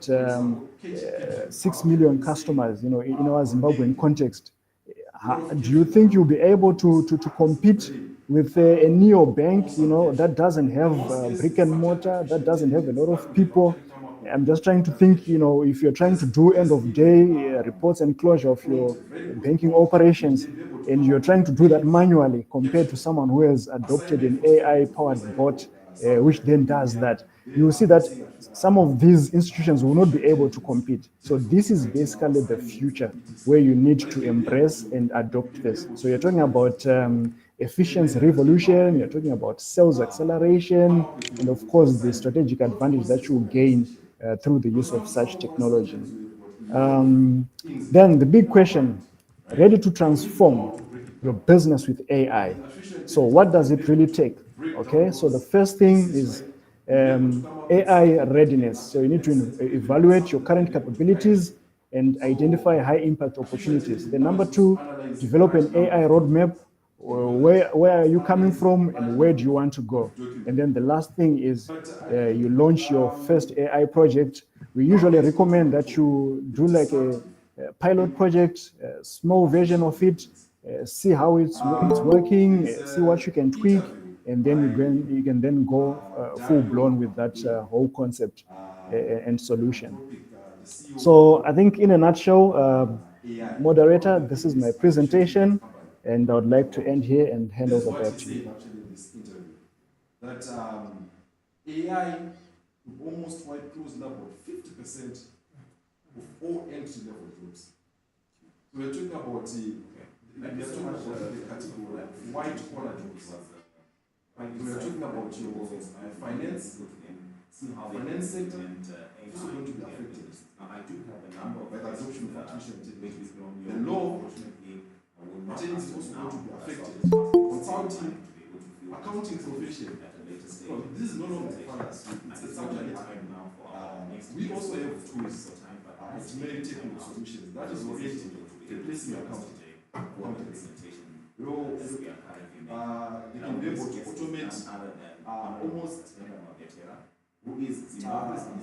6 million customers, in our Zimbabwean context. Do you think you'll be able to compete with a neobank, that doesn't have brick and mortar, that doesn't have a lot of people? I'm just trying to think, if you're trying to do end of day reports and closure of your banking operations, and you're trying to do that manually compared to someone who has adopted an AI powered bot, which then does that, you will see that some of these institutions will not be able to compete. So this is basically the future where you need to embrace and adopt this. So you're talking about efficiency revolution, you're talking about sales acceleration, and of course the strategic advantage that you gain through the use of such technology. Then the big question, ready to transform your business with AI. So what does it really take? Okay, so the first thing is AI readiness. So you need to evaluate your current capabilities and identify high impact opportunities. Then number two, develop an AI roadmap. Where are you coming from and where do you want to go? And then the last thing is you launch your first AI project. We usually recommend that you do like a pilot project, a small version of it, see how it's working, see what you can tweak, and then you can then go full blown with that whole concept and solution. So I think in a nutshell, moderator, this is my presentation, and I would like to end here and hand over back to you. Actually in this interview, that AI will almost wipe close about 50% of all entry-level jobs. So we're talking about the category of white-collar jobs. We're talking about your finance sector, also going to be affected. I do have a number of adoption of artificial intelligence. The law, intelligence is also going to be affected. Consulting, accounting profession. Well, this is no longer a fallacy. It's actually time now. We also have tools, generic technical solutions. That is already replacing accounting. They can be able to automate almost who is the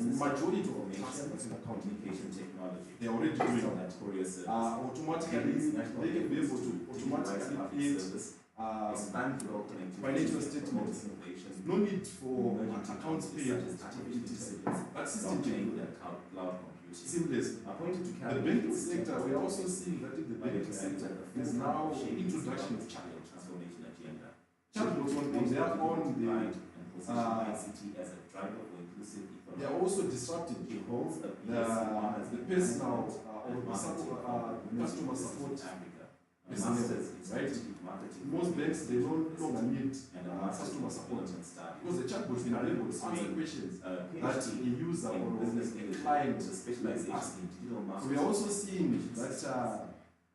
majority of tasks in communication technology. They are already doing that. Automatically, they can be able to automatically create financial statements. No need for accounts payable. That system can do that. Seamless. The banking sector, we are also seeing that in the banking sector is now introduction of chatbot transformation agenda. Chatbots on their own, they are also disrupting the personal customer support business, right? Most banks, they no longer need customer support because the chatbot can be able to answer questions that a user or a client is asking. So we are also seeing that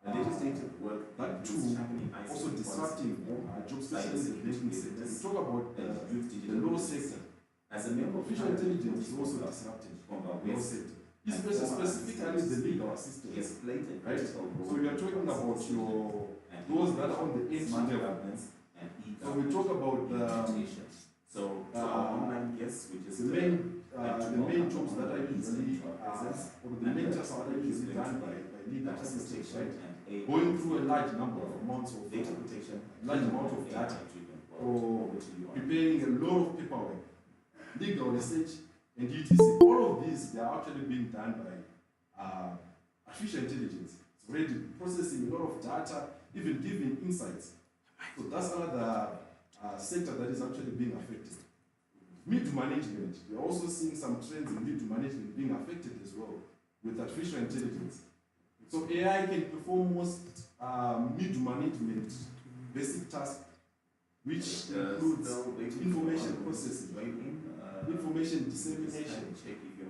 legislative work that too also disrupting jobs, especially in the banking sector. We talk about the law sector. As a member of artificial intelligence is also disrupting the law sector. Specifically the legal assistance, right? So we are talking about those that are on the entry level. So we talk about the main jobs that are usually or the main tasks that are usually done by legal assistants, right? Going through a large number of amounts of data protection, large amount of data, or preparing a lot of paperwork, legal research, and UTC. All of these, they are actually being done by artificial intelligence. It's already processing a lot of data, even giving insights. So that's another sector that is actually being affected. Mid management, we're also seeing some trends in mid management being affected as well with artificial intelligence. So AI can perform most mid management basic tasks, which includes information processing, information dissemination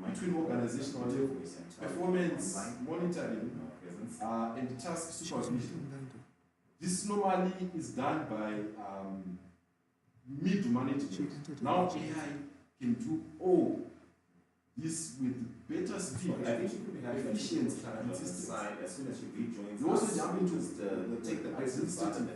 between organizational levels, performance monitoring, and task supervision. This normally is done by mid management. Now AI can do all this with better speed, efficiency, and side as soon as you rejoin. You also jump into take the administrative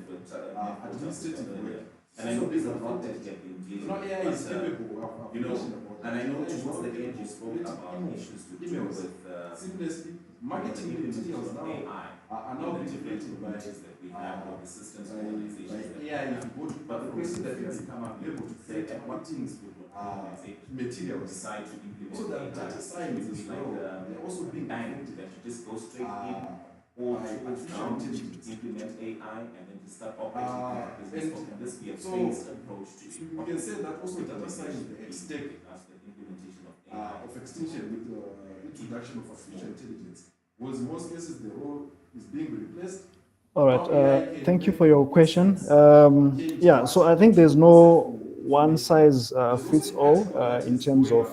work. And I know this advantage we have been dealing Now with, AI is but, capable of you know, application about and I know AI is towards also the end you capable of spoke creating about emails, issues to do emails. with Seamlessly, the marketing implementation materials of now AI are in now the being different created by communities that we have, or the systems by and organizations that we AI. If have. you go to But the question that has come up able to is create at what marketing things would organizations materials. decide to implement So that AI? data Should science it as be like well, they're also being bank affected that you just go straight in, or by to artificial now intelligence. implement AI and then to start operating the business, or can this be a so phased approach to it? we can say that also data science, the X-Tech as the implementation of AI. of extinction with the introduction of artificial intelligence, was in most cases the role is being replaced. All right. Thank you for your question. Yeah, so I think there's no one size fits all in terms of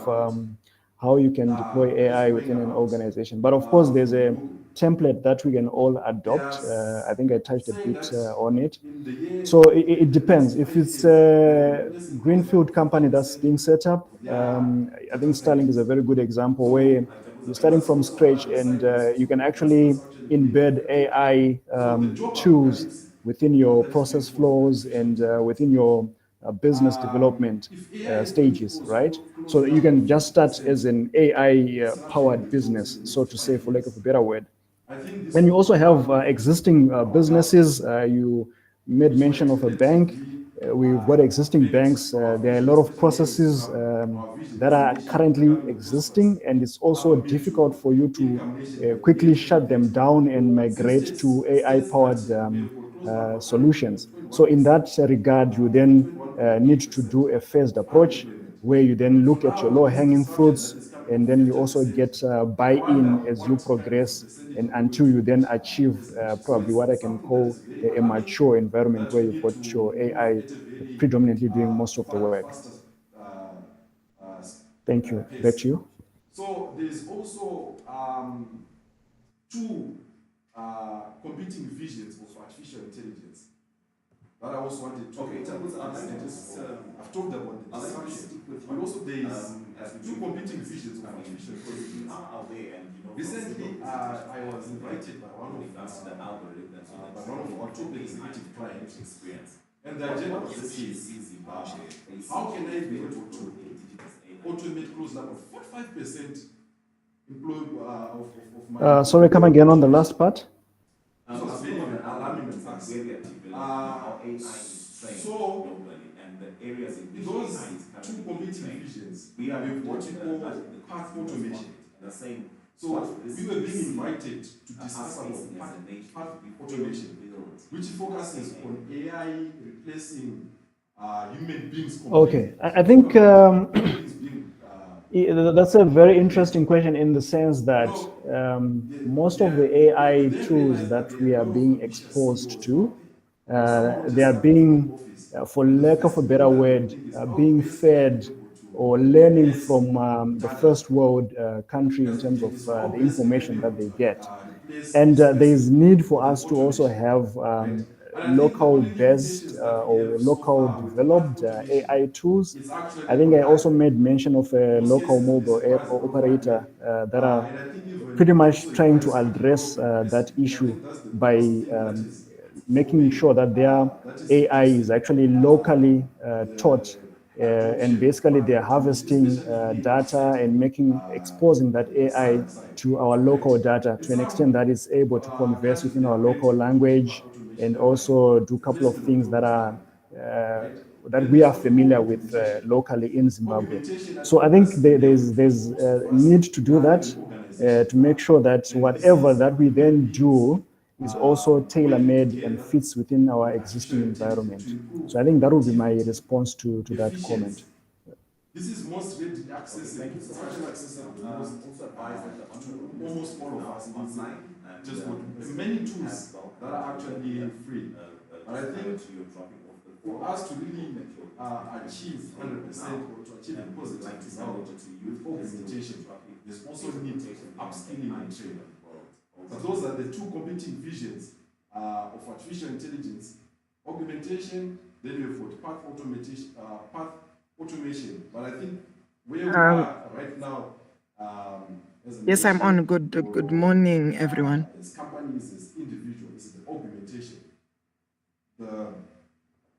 how you can deploy AI within an organization. But of course, there's a template that we can all adopt. I think I touched a bit on it. So it depends. If it's a greenfield company that's being set up, I think Starlink is a very good example where you're starting from scratch and you can actually embed AI tools within your process flows and within your business development stages, right? So you can just start as an AI powered business, so to say, for lack of a better word. And you also have existing businesses. You made mention of a bank. We've got existing banks. There are a lot of processes that are currently existing, and it's also difficult for you to quickly shut them down and migrate to AI-powered solutions. So in that regard, you then need to do a phased approach where you then look at your low-hanging fruits, and then you also get buy-in as you progress and until you then achieve probably what I can call a mature environment where you've got your AI predominantly doing most of the work. Thank you. Back to you. So there's also two competing visions of artificial intelligence that I also wanted to. Okay, I've talked about the disruption, but also there is two competing visions of artificial intelligence. Recently, I was invited by one of our top executive clients, and the agenda was this is how can I be able to automate close to 45% of my. Sorry, come again on the last part. This was very alarming and fast. So, those two competing visions, we have what we call path automation. So, we were being invited to discuss about path automation, which focuses on AI replacing human beings. Okay, I think that's a very interesting question in the sense that most of the AI tools that we are being exposed to, they are being, for lack of a better word, being fed or learning from the first world country in terms of the information that they get. And there is need for us to also have local based or local developed AI tools. I think I also made mention of a local mobile air operator that are pretty much trying to address that issue by making sure that their AI is actually locally taught. And basically they're harvesting data and exposing that AI to our local data to an extent that it's able to converse within our local language and also do a couple of things that are that we are familiar with locally in Zimbabwe. So I think there's a need to do that to make sure that whatever that we then do is also tailor-made and fits within our existing environment. So I think that would be my response to that comment. This is most readily accessible. It's actually accessible to almost all of us online. Just many tools that are actually free. But I think for us to really achieve 100% or to achieve a positive result with augmentation, there's also need upskilling and training. But those are the two competing visions of artificial intelligence: augmentation. Then we've got path automation. But I think where we are right now, yes, I'm on. Good morning, everyone. As companies, as individuals, is the augmentation.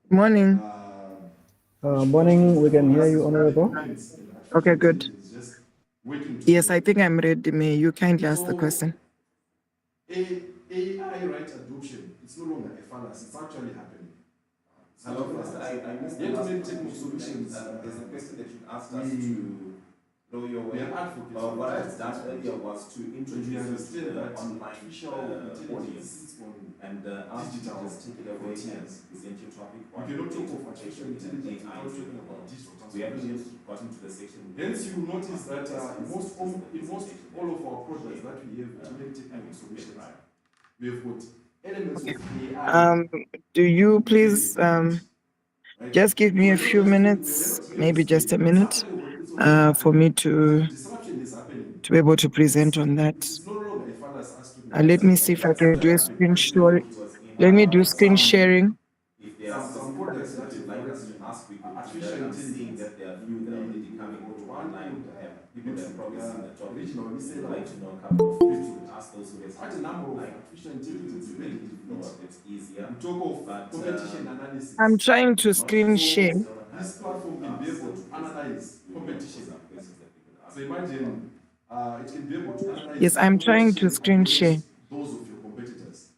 Morning. Morning, we can hear you, Honorable. Okay, good. Just working Yes, I think I'm ready. May you kindly ask the question? AI right adoption, it's no longer a fallacy, it's actually happening. Hello, Pastor. I missed the Yet last many question. technical solutions. There's a question that you asked us we- to blow your We way. are advocates. What I've done earlier was to We introduce us to understand the that online artificial audience intelligence sits on. and ask you to Digital just take it away and frontiers. present your topic. You cannot talk of artificial intelligence AI without talking about digital We haven't transformation. yet gotten to the section. Hence, you will notice that in most all of our projects that we have many technical solutions, we have got elements of AI. Do you please right? just give me a few minutes, maybe just a minute, for me to Disruption is happening. be able to present on that. It's no longer a fallacy as to Let me see if I can do a screen share. Let me do screen sharing. If there are some products that you'd like us to ask, we could Artificial I'm seeing intelligence. that there are few that are already coming out online. People that have probably seen the topic. They'd like to know a couple of things. We would ask those who have Quite a number of like artificial intelligence to really make it know a bit easier. We talk of But, competition analysis. I'm trying to screen share. This platform can be able to analyze competition. So imagine it can be able to analyze. Yes, I'm trying to screen share. Those of your competitors.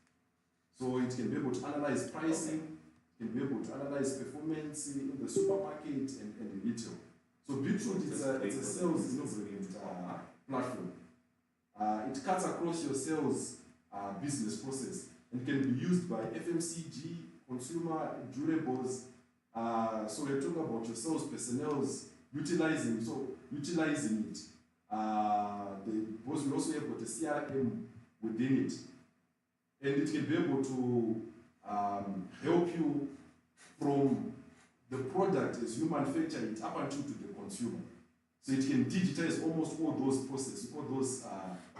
So it can be able to analyze pricing, it can be able to analyze performance in the supermarket and retail. So Beetroot is a sales innovation platform. It cuts across your sales business process and can be used by FMCG, consumer durables. So we're talking about your sales personnel utilizing it. Because we also have got a CRM within it, and it can be able to help you from the product as you manufacture it up until to the consumer. So it can digitize almost all those processes, all those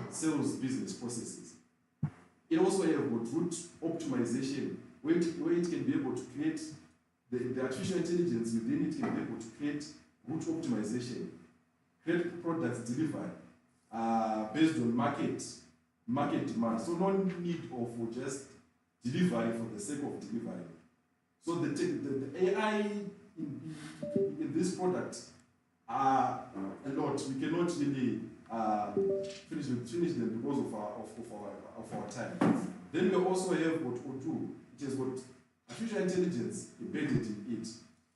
sales business processes. It also have got route optimization, where it can be able to create the artificial intelligence within it can be able to create route optimization, create products delivered based on market demand. So no need of just delivery for the sake of delivery. So the AI in this product are a lot. We cannot really finish them because of our time. Then we also have what O2, which has got artificial intelligence embedded in it.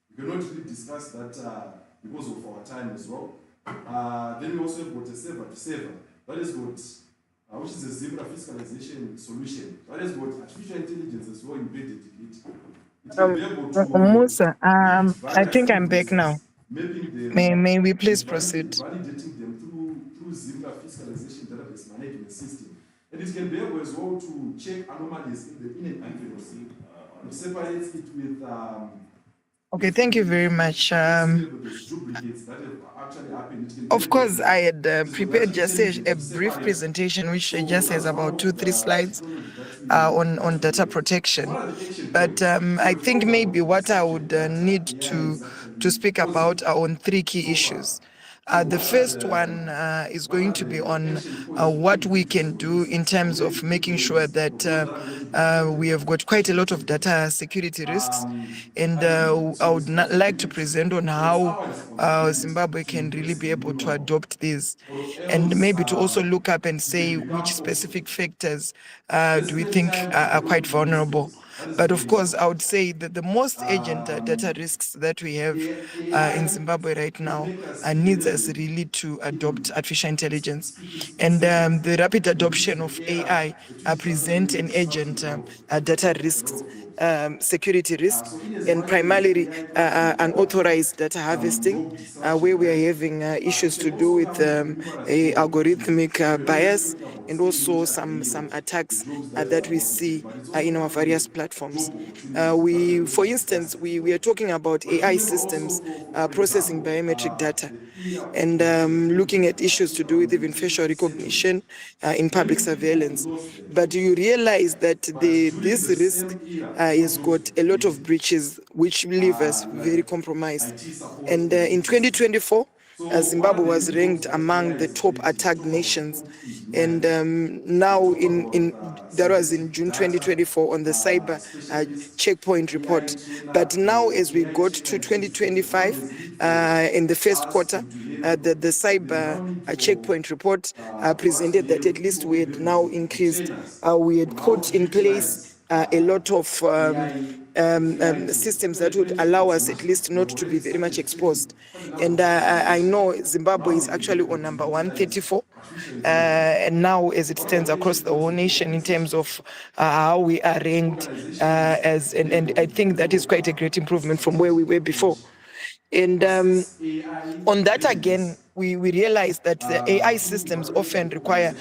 We cannot really discuss that because of our time as well. Then we also have got a server to server. That is what which is a Zebra fiscalization solution. That has got artificial intelligence as well embedded in it. It can be able to Musa, I various think I'm back invoices, now. mapping them, May we please proceed? validating them through Zebra fiscalization database management system. And it can be able as well to check anomalies in an envelope. It separates it with Okay, thank you very much. duplicates that have actually happened. It can be Of course, able I had prepared just a brief presentation, which just has about 2-3 slides on data protection. But I think maybe what I would need to speak about are on 3 key issues. The first one is going to be on what we can do in terms of making sure that we have got quite a lot of data security risks. And I would like to present on how Zimbabwe can really be able to adopt these. And maybe to also look up and say which specific factors do we think are quite vulnerable. But of course, I would say that the most urgent data risks that we have in Zimbabwe right now needs us really to adopt artificial intelligence. And the rapid adoption of AI present an urgent data risks, security risks, and primarily unauthorized data harvesting, where we are having issues to do with algorithmic bias and also some attacks that we see in our various platforms. For instance, we are talking about AI systems processing biometric data and looking at issues to do with even facial recognition in public surveillance. But you realize that this risk has got a lot of breaches which leave us very compromised. And in 2024, Zimbabwe was ranked among the top attacked nations. And now that was in June 2024 on the cyber checkpoint report. But now as we got to 2025, in the first quarter, the cyber checkpoint report presented that at least we had now increased, we had put in place a lot of systems that would allow us at least not to be very much exposed. And I know Zimbabwe is actually on number 134 and now as it stands across the whole nation in terms of how we are ranked and I think that is quite a great improvement from where we were before. And on that again, we realize that the AI systems often require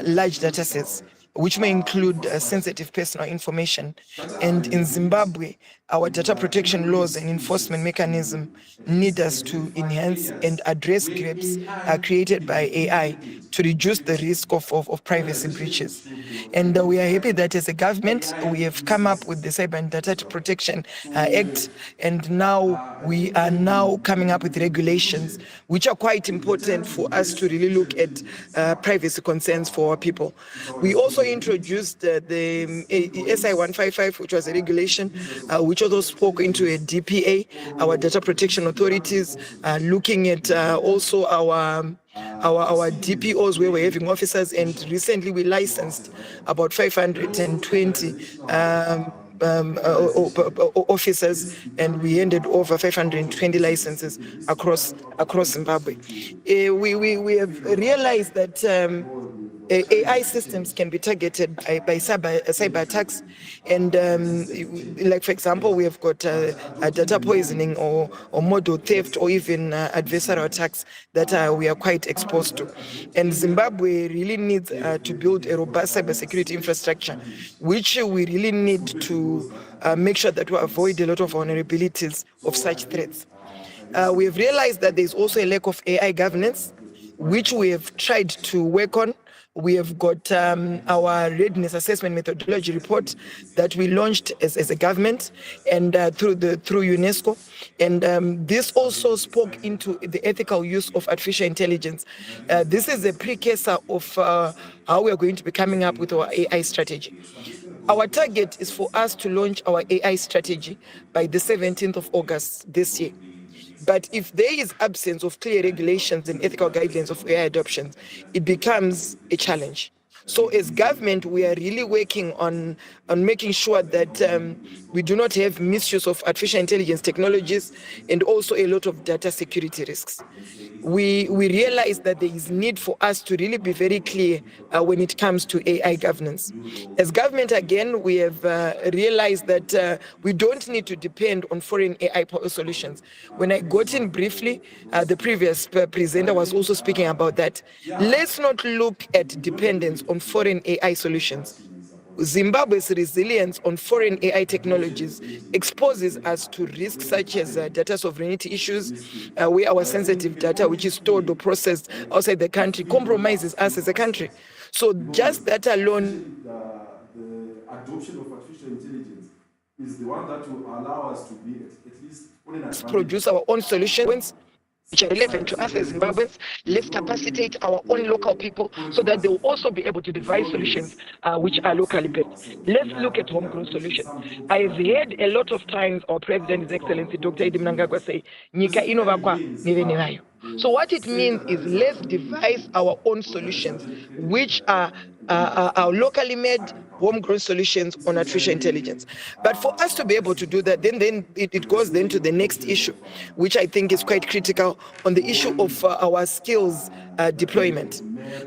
large data sets, which may include sensitive personal information. And in Zimbabwe, our data protection laws and enforcement mechanism need us to enhance and address gaps created by AI to reduce the risk of privacy breaches. And we are happy that as a government, we have come up with the Cyber and Data Protection Act, and now we are now coming up with regulations which are quite important for us to really look at privacy concerns for our people. We also introduced the SI 155, which was a regulation which also spoke into a DPA, our data protection authorities, looking at also our DPOs where we're having officers, and recently we licensed about 520 officers, and we handed over 520 licenses across Zimbabwe. We have realized that AI systems can be targeted by cyber attacks, and like for example, we have got a data poisoning or model theft or even adversarial attacks that we are quite exposed to. And Zimbabwe really needs to build a robust cybersecurity infrastructure, which we really need to make sure that we avoid a lot of vulnerabilities of such threats. We have realized that there's also a lack of AI governance, which we have tried to work on. We have got our readiness assessment methodology report that we launched as a government and through UNESCO. And this also spoke into the ethical use of artificial intelligence. This is a precursor of how we are going to be coming up with our AI strategy. Our target is for us to launch our AI strategy by the 17th of August this year. But if there is absence of clear regulations and ethical guidelines of AI adoption, it becomes a challenge. So as government, we are really working on making sure that we do not have misuse of artificial intelligence technologies and also a lot of data security risks. We realize that there is need for us to really be very clear when it comes to AI governance. As government, again, we have realized that we don't need to depend on foreign AI solutions. When I got in briefly, the previous presenter was also speaking about that. Let's not look at dependence on foreign AI solutions. Zimbabwe's resilience on foreign AI technologies exposes us to risks such as data sovereignty issues, where our sensitive data, which is stored or processed outside the country, compromises us as a country. So just that alone, the adoption of artificial intelligence is the one that will allow us to be at least on an advantage. Produce our own solutions which are relevant to us as Zimbabweans. Let's capacitate our own local people so that they will also be able to devise solutions which are locally based. Let's look at homegrown solutions. I've heard a lot of times our President, His Excellency Dr. Edi Mnangagwa say, Nyika inovakwa nive nevayo. So what it means is let's devise our own solutions which are locally made, homegrown solutions on artificial intelligence. But for us to be able to do that, then it goes then to the next issue, which I think is quite critical on the issue of our skills deployment.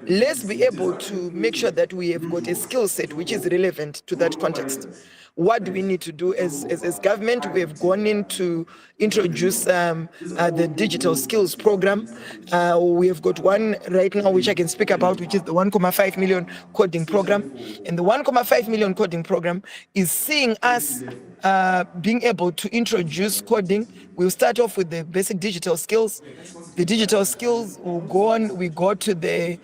Let's be able to make sure that we have got a skill set which is relevant to that context. What do we need to do as government? We have gone in to introduce the digital skills program. We have got one right now which I can speak about, which is the 1.5 million coding program. And the 1.5 million coding program is seeing us being able to introduce coding. We'll start off with the basic digital skills. The digital skills will go on. We go to the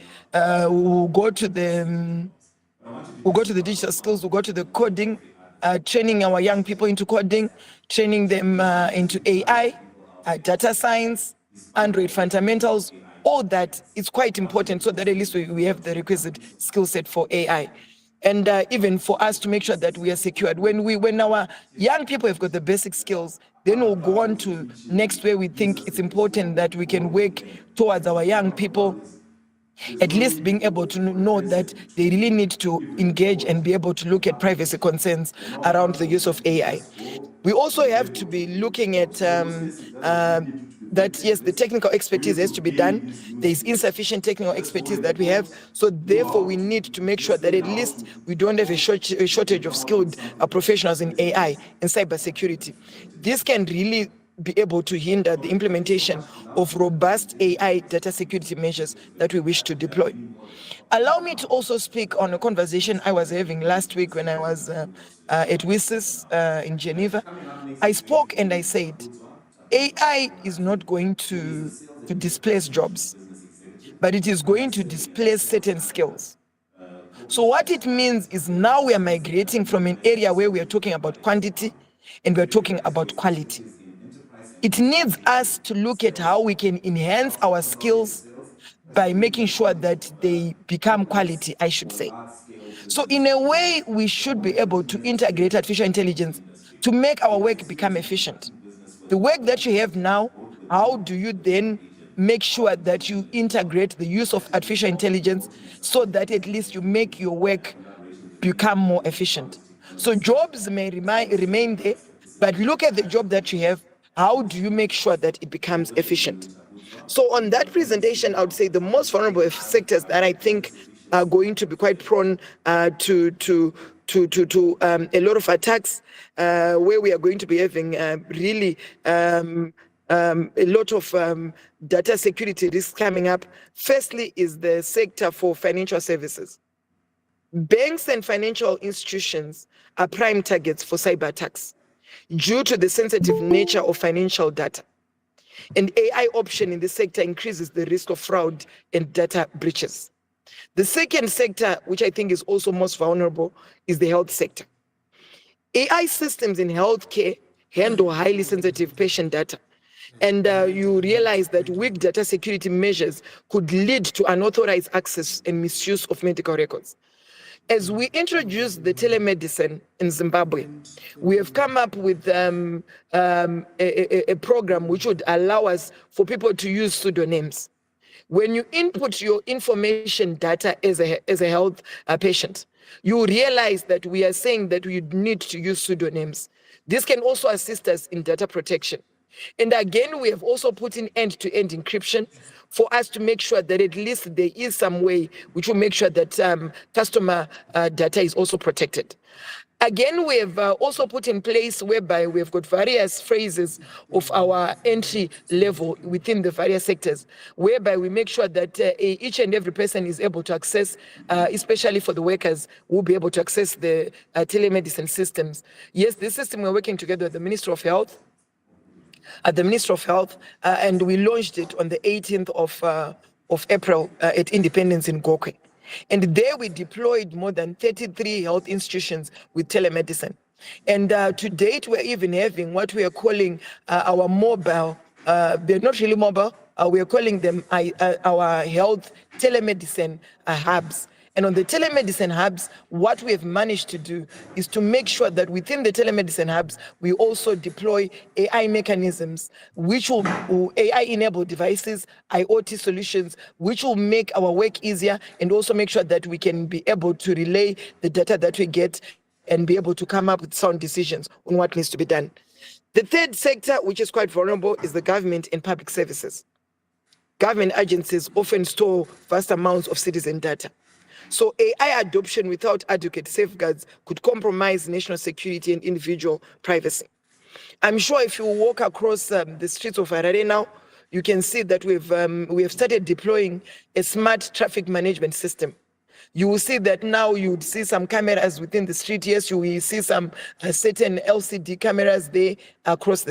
digital skills. We'll go to the coding. Training our young people into coding, training them into AI, data science, Android fundamentals, all that is quite important so that at least we have the requisite skill set for AI. And even for us to make sure that we are secured. When our young people have got the basic skills, then we'll go on to next where we think it's important that we can work towards our young people at least being able to know that they really need to engage and be able to look at privacy concerns around the use of AI. We also have to be looking at that, yes, the technical expertise has to be done. There is insufficient technical expertise that we have. So therefore, we need to make sure that at least we don't have a shortage of skilled professionals in AI and cybersecurity. This can really be able to hinder the implementation of robust AI data security measures that we wish to deploy. Allow me to also speak on a conversation I was having last week when I was at WSIS in Geneva. I spoke and I said, AI is not going to displace jobs, but it is going to displace certain skills. So what it means is now we are migrating from an area where we are talking about quantity and we're talking about quality. It needs us to look at how we can enhance our skills by making sure that they become quality, I should say. So in a way, we should be able to integrate artificial intelligence to make our work become efficient. The work that you have now, how do you then make sure that you integrate the use of artificial intelligence so that at least you make your work become more efficient? So jobs may remain there, but look at the job that you have. How do you make sure that it becomes efficient? So on that presentation, I would say the most vulnerable sectors that I think are going to be quite prone to a lot of attacks, where we are going to be having really a lot of data security risks coming up. Firstly is the sector for financial services. Banks and financial institutions are prime targets for cyber attacks due to the sensitive nature of financial data. And AI option in the sector increases the risk of fraud and data breaches. The second sector, which I think is also most vulnerable, is the health sector. AI systems in healthcare handle highly sensitive patient data. And you realize that weak data security measures could lead to unauthorized access and misuse of medical records. As we introduce the telemedicine in Zimbabwe, we have come up with a program which would allow us for people to use pseudonyms. When you input your information data as a health patient, you realize that we are saying that we need to use pseudonyms. This can also assist us in data protection. And again, we have also put in end-to-end encryption for us to make sure that at least there is some way which will make sure that customer data is also protected. Again, we have also put in place whereby we have got various phrases of our entry level within the various sectors, whereby we make sure that each and every person is able to access, especially for the workers, will be able to access the telemedicine systems. Yes, this system we're working together with the Ministry of Health, and we launched it on the 18th of April at Independence in Gokwe. And there we deployed more than 33 health institutions with telemedicine. And to date, we're even having what we are calling our mobile, they're not really mobile, we are calling them our health telemedicine hubs. And on the telemedicine hubs, what we have managed to do is to make sure that within the telemedicine hubs, we also deploy AI mechanisms, which will AI-enabled devices, IoT solutions, which will make our work easier and also make sure that we can be able to relay the data that we get and be able to come up with sound decisions on what needs to be done. The third sector, which is quite vulnerable, is the government and public services. Government agencies often store vast amounts of citizen data. So AI adoption without adequate safeguards could compromise national security and individual privacy. I'm sure if you walk across the streets of Harare now, you can see that we have started deploying a smart traffic management system. You will see that now you would see some cameras within the street. Yes, you will see some certain LCD cameras there across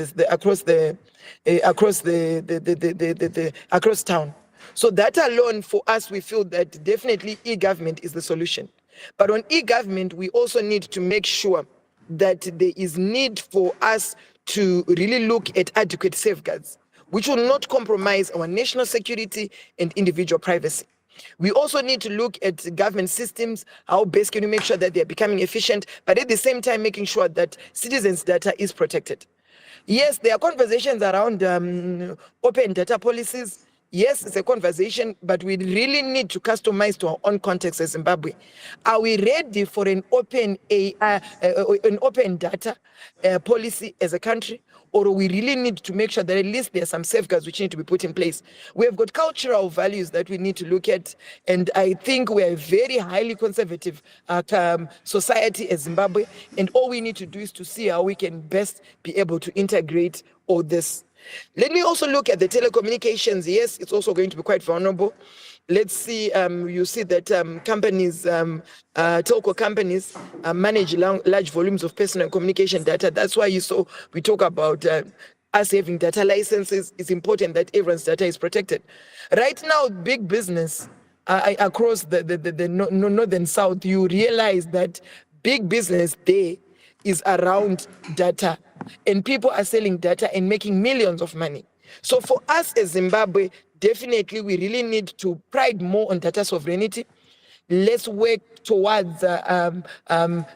town. So that alone, for us, we feel that definitely e-government is the solution. But on e-government, we also need to make sure that there is need for us to really look at adequate safeguards. which will not compromise our national security and individual privacy. We also need to look at government systems, how best can we make sure that they're becoming efficient, but at the same time making sure that citizens' data is protected. Yes, there are conversations around open data policies. Yes, it's a conversation, but we really need to customize to our own context as Zimbabwe. Are we ready for an open data policy as a country? Or we really need to make sure that at least there are some safeguards which need to be put in place. We have got cultural values that we need to look at, and I think we are a very highly conservative society as Zimbabwe, and all we need to do is to see how we can best be able to integrate all this. Let me also look at the telecommunications. Yes, it's also going to be quite vulnerable. Let's see, you see that companies, telco companies manage large volumes of personal communication data. That's why we talk about us having data licenses. It's important that everyone's data is protected. Right now, big business across the northern south, you realize that big business there is around data, and people are selling data and making millions of money. So for us as Zimbabwe, definitely we really need to pride more on data sovereignty. Let's work towards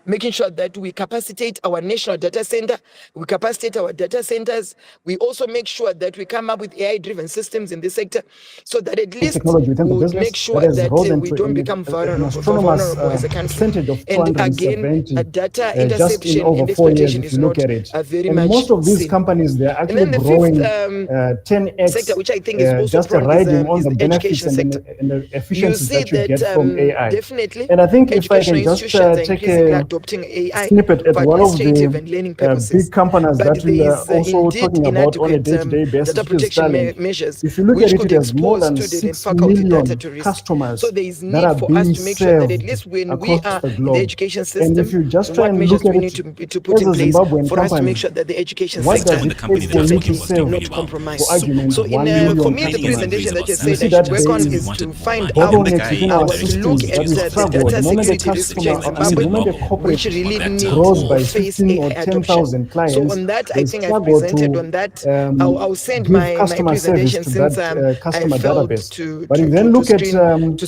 making sure that we capacitate our national data center, we capacitate our data centers. We also make sure that we come up with AI-driven systems in this sector, so that at least we'll make sure that we don't become vulnerable as a country. And again, data interception and exploitation is not very much most of these seen. companies, they're And then actually the growing fifth 10x, sector, which I think is also just strong, riding on is the the benefits education and sector. the You efficiencies see that you that get from AI. definitely And I think if I educational can just institutions are take increasingly a adopting AI snippet at for one of administrative and learning the purposes. big companies But that we there are is also indeed talking about on a inadequate day-to-day basis, data which is protection Starlink. measures, If you look which at it, could it has more expose than student and 6 faculty data million to risk. customers So there is that need are for us being to make sure that at served least when we across are the in the globe. education And system, if you just try what and measures look do at we it need to put as in a place Zimbabwean for us to company, make sure that the education what sector does it company take that for I was you working to for serve doing not really well. compromised? for argument So 1 for million me, the many years customers? presentation that you about said see I that should work there on is is wanted to more find money. And out the bottlenecks guy within how our to intelligent look systems at that we just the struggle. data The moment a security risk which are customer, in like I mean, the Zimbabwe, moment a level which corporate really that need grows to by face 15 or AI adoption. 10,000 So clients, on that, they I think I've struggle presented to on that. I'll send give my customer service presentation to since that I customer failed database. But if you then look at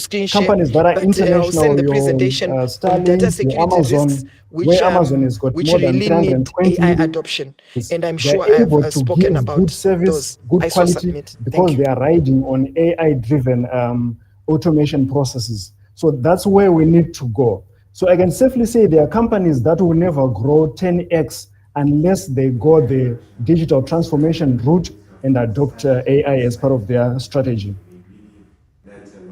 screen share. companies that are But I'll send international, the your presentation on data Starlink, your security risks, Amazon, where Amazon has got which more than really need 320 AI million, adoption. And I'm they're sure I've able to spoken give good about service, those. good I so quality, submit. Thank because you. they are riding on AI-driven automation processes. So that's where we need to go. So I can safely say there are companies that will never grow 10x unless they go the digital transformation route and adopt AI as part of their strategy.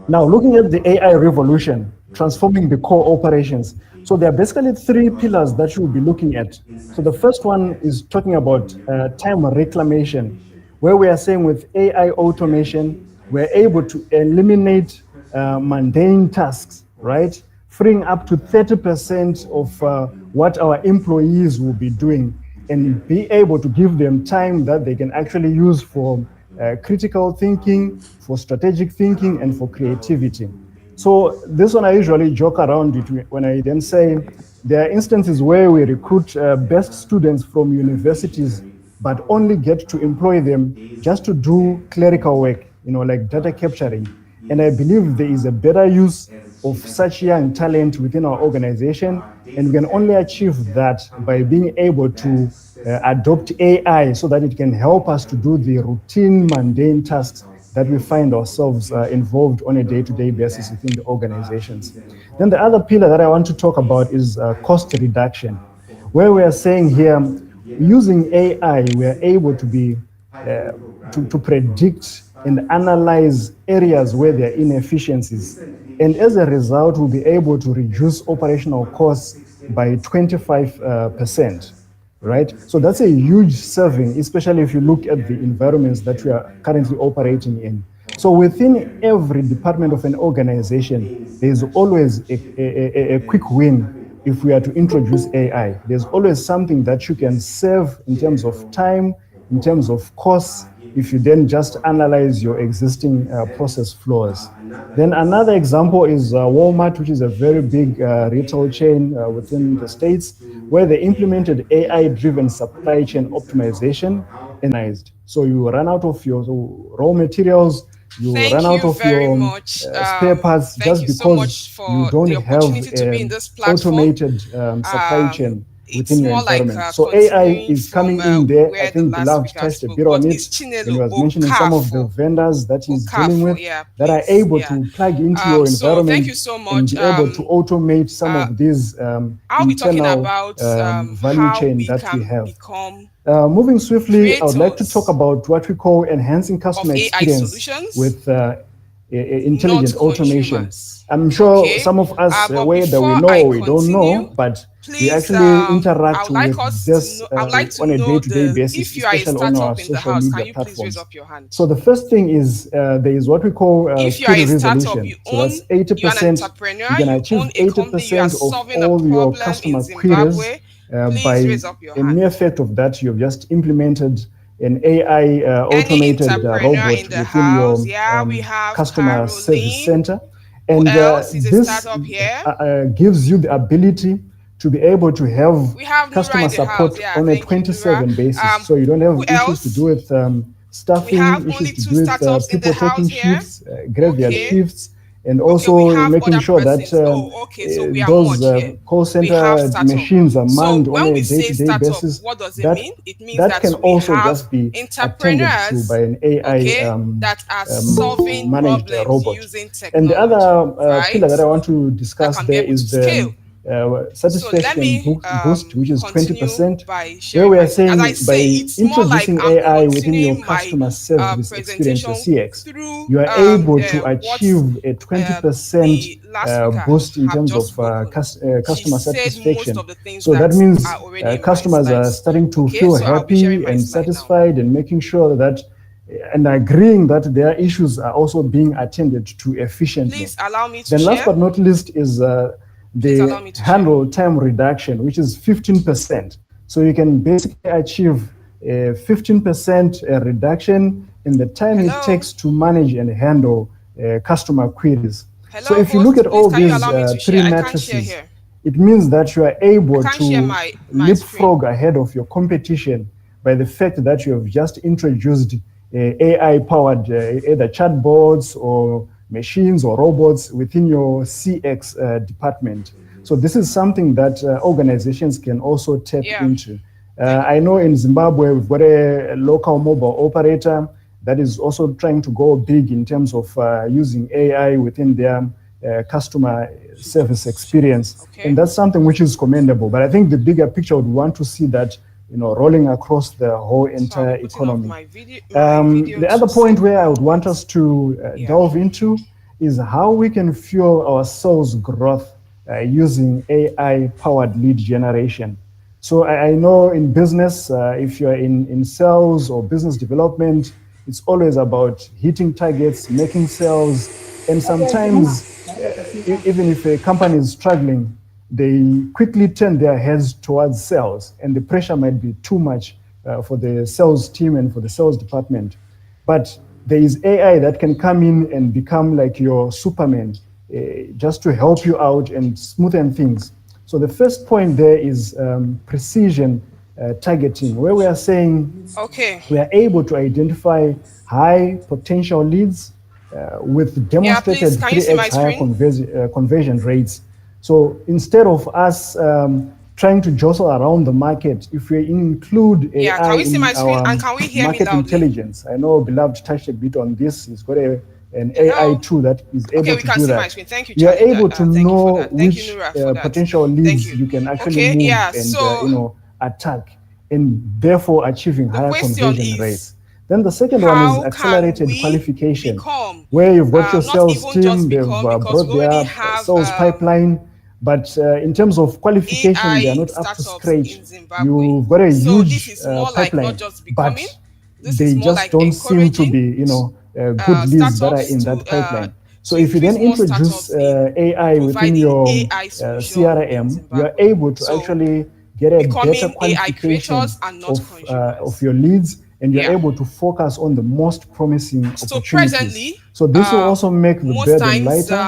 Now, looking at the AI revolution, transforming the core operations. So there are basically 3 pillars that you will be looking at. So the first one is talking about time reclamation, where we are saying with AI automation, we're able to eliminate mundane tasks, right? Freeing up to 30% of what our employees will be doing, and be able to give them time that they can actually use for critical thinking, for strategic thinking, and for creativity. So this one I usually joke around it when I then say there are instances where we recruit best students from universities, but only get to employ them just to do clerical work, like data capturing. And I believe there is a better use of such young talent within our organization, and we can only achieve that by being able to adopt AI so that it can help us to do the routine, mundane tasks that we find ourselves involved on a day-to-day basis within the organizations. Then the other pillar that I want to talk about is cost reduction, where we are saying here, using AI, we are able to be to predict and analyze areas where there are inefficiencies. And as a result, we'll be able to reduce operational costs by 25%. Right? So that's a huge saving, especially if you look at the environments that we are currently operating in. So within every department of an organization, there's always a quick win if we are to introduce AI. There's always something that you can save in terms of time, in terms of costs, if you then just analyze your existing process flows. Then another example is Walmart, which is a very big retail chain within the States, where they implemented AI-driven supply chain optimization. So you run out of your raw materials, you Thank run out you of very your much. spare parts Thank just you so because much for you don't the have opportunity to be in this platform. automated supply chain It's within your more like environment. So AI continuing is coming from in there. I where the think last Beloved speaker touched a spoke, bit on but it it's when he Chinelo was mentioning some of the Okafor. vendors that he's dealing Okafor, with yeah, that are please, able yeah. to plug into your So environment thank you so and much. be able to automate some of these I'll be talking internal about value how chain we that we can have. become Moving swiftly, I would like to talk creators about what we call enhancing customer of AI experience solutions, with intelligent not automation. consumers. I'm sure Okay. some of us, But whether we before know I or we don't continue, know, but we please, actually I interact would like with us this to know. I would like to on a know day-to-day basis, if you are a especially on our startup in the social house. media Can you please raise platforms. up your hand? So the first thing is there is what we call If you are query a startup, resolution. you So that's you're an 80%. entrepreneur, You can you achieve own a company, you are 80% of solving a all your problem customer in queries Zimbabwe, please by raise up your a hand. mere fact of that you've just implemented an AI Any automated entrepreneur robot in the within your house, yeah, we have customer service Caroline. center. Who And else is a this startup here? gives you the ability to be able to have We have Nura customer in the support house. Yeah, on a thank you, 27 Nura. basis. So you don't have Who issues to else? do with We staffing, have issues only to two do with startups in the people taking house here. shifts, graveyard Okay. shifts, and Okay, also we have making other sure that persons. Oh, okay, so we are those much here. call We center have startup. machines are So manned on when a we say day-to-day startup, basis. what does it That mean? It means that that can we also have just be attended to entrepreneurs, by an AI okay, that are solving managed problems robot. using technology. And the other right? pillar that I want to That discuss can be there able is to the scale. So let satisfaction me boost, which is continue 20%, by where sharing we my are screen. As saying I say, by it's more like introducing I'm AI within your continuing my customer service experience, your presentation CX, through you are able to what achieve a 20% the last speaker boost in have terms just of spoken. customer She said most satisfaction. of the things So that that means are already in my customers are slides. starting to Okay, feel so I'll be sharing happy my and slide now. satisfied and making sure that and agreeing that their issues are also being attended to efficiently. Please allow me to Then last share. but not least is Please allow the me to handle time reduction, which is 15%. So you can basically achieve a 15% reduction in the time Hello? it takes to manage and handle customer queries. Hello, So if you host, look at please all can you these allow me to three share? I can't share matrices, here. it means that you are able I can't share to my leapfrog ahead of your competition by the fact that you have just introduced AI-powered either chatbots or machines or robots within your CX department. So this is something that organizations can also tap into. I know in Zimbabwe, we've got a local mobile operator that is also trying to go big in terms of using AI within their customer service experience. Okay. And that's something which is commendable. But I think the bigger picture would want to see that rolling across the whole entire economy. The other point where I would want us to delve into is how we can fuel our sales growth using AI-powered lead generation. So I know in business, if you're in sales or business development, it's always about hitting targets, making sales, and sometimes even if a company is struggling, they quickly turn their heads towards sales, and the pressure might be too much for the sales team and for the sales department. But there is AI that can come in and become like your Superman, just to help you out and smoothen things. So the first point there is precision targeting, where we are saying we are able to identify high potential leads with demonstrated 3x higher conversion rates. So instead of us trying to jostle around the market, if we include AI in our market intelligence, I know Beloved touched a bit on this. He's got an AI tool that is able to do that. You are able to know which potential leads you can actually move and attack, and therefore achieving higher conversion rates. Then the second one is accelerated qualification, where you've got your sales team, they've brought their sales pipeline, but in terms of qualification, they are not up to scratch. You've got a huge pipeline, but they just don't seem to be, good leads that are in that pipeline. So if you then introduce AI within your CRM, you are able to actually get a better qualification of your leads and you're Yeah. able to focus on the most promising So opportunities. presently, So this will also make the most burden times, lighter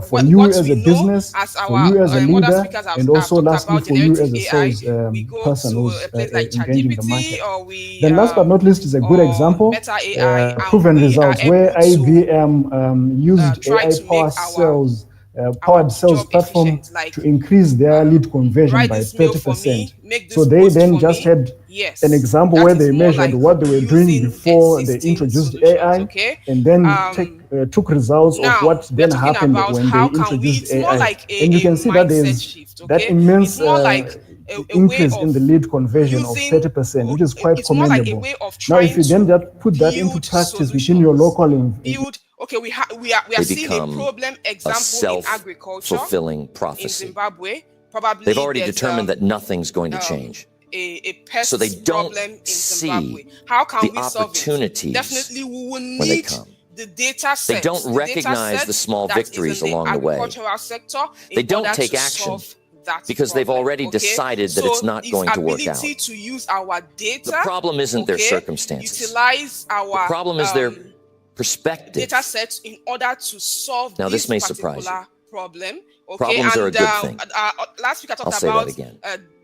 for what you as we a know, business, as for you as a other leader, speakers have and also talked lastly about for you generative as a AI, sales we go person to who's a place like engaging the ChatGPT, market. or we Then last but not least is a good or example, Meta AI, and proven we are results able where to IBM used try to make powered sales job platform efficient, like to increase their lead conversion write by this mail for 30%. me, make So this they post then for just me. had Yes, an example that where is they more measured like what they were doing using before they existing introduced solutions, AI, okay? and then took results of Now what we're then talking happened about when they how can we, introduced it's more AI. like And you a can see that mindset there's shift, that okay? immense It's more like a way increase in of the lead conversion of using, 30%, which is quite it's more like a commendable. way of Now, if trying you then to just put that into build practice within your solutions. local Build, okay, we are They seeing a become problem a example in agriculture self-fulfilling in prophecy. Zimbabwe. Probably They've already there's, determined that nothing's going to change. a pest So they don't problem in see Zimbabwe. How can the we solve it? opportunities Definitely, we will when they need come. the data set. They don't recognize the small victories along the way. Agricultural sector They in don't order take to action solve that because they've problem, already okay? decided that So it's not going to work out. ability to use our data. The problem isn't their okay, circumstances. Utilize our The problem is their perspective. data sets in order to solve Now, this may particular surprise you. problem. Okay, Problems and are a good thing. last week I talked I'll say that about again.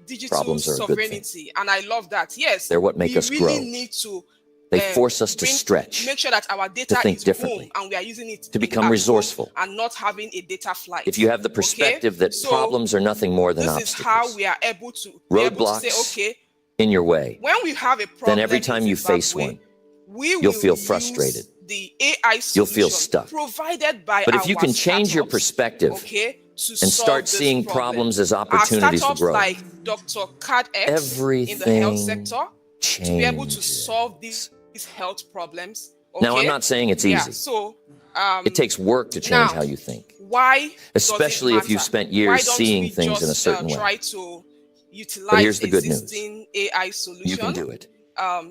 digital Problems are a good thing. sovereignty, and I love that. Yes, They're what make we us really grow. need to. They force us to stretch, Make sure that our data think is differently, home and we are using it to in become at home resourceful. and not having a data flight. If you have the perspective that So problems are nothing more than this is obstacles, how we are able to roadblocks say, okay, in your way, when we have a problem, then every time you face one, you'll feel frustrated. The AI solution You'll feel stuck. Provided by But if you can change your startups, perspective okay, and start seeing problems as opportunities for growth, like Dr. CardX in the health sector, changes. to be able to solve these health problems. Okay? Now, I'm not saying it's easy. So it takes work to change how you think. Why? Especially if you've spent years seeing things in a certain way. Try to utilize but here's the good news. existing AI solution. You can do it.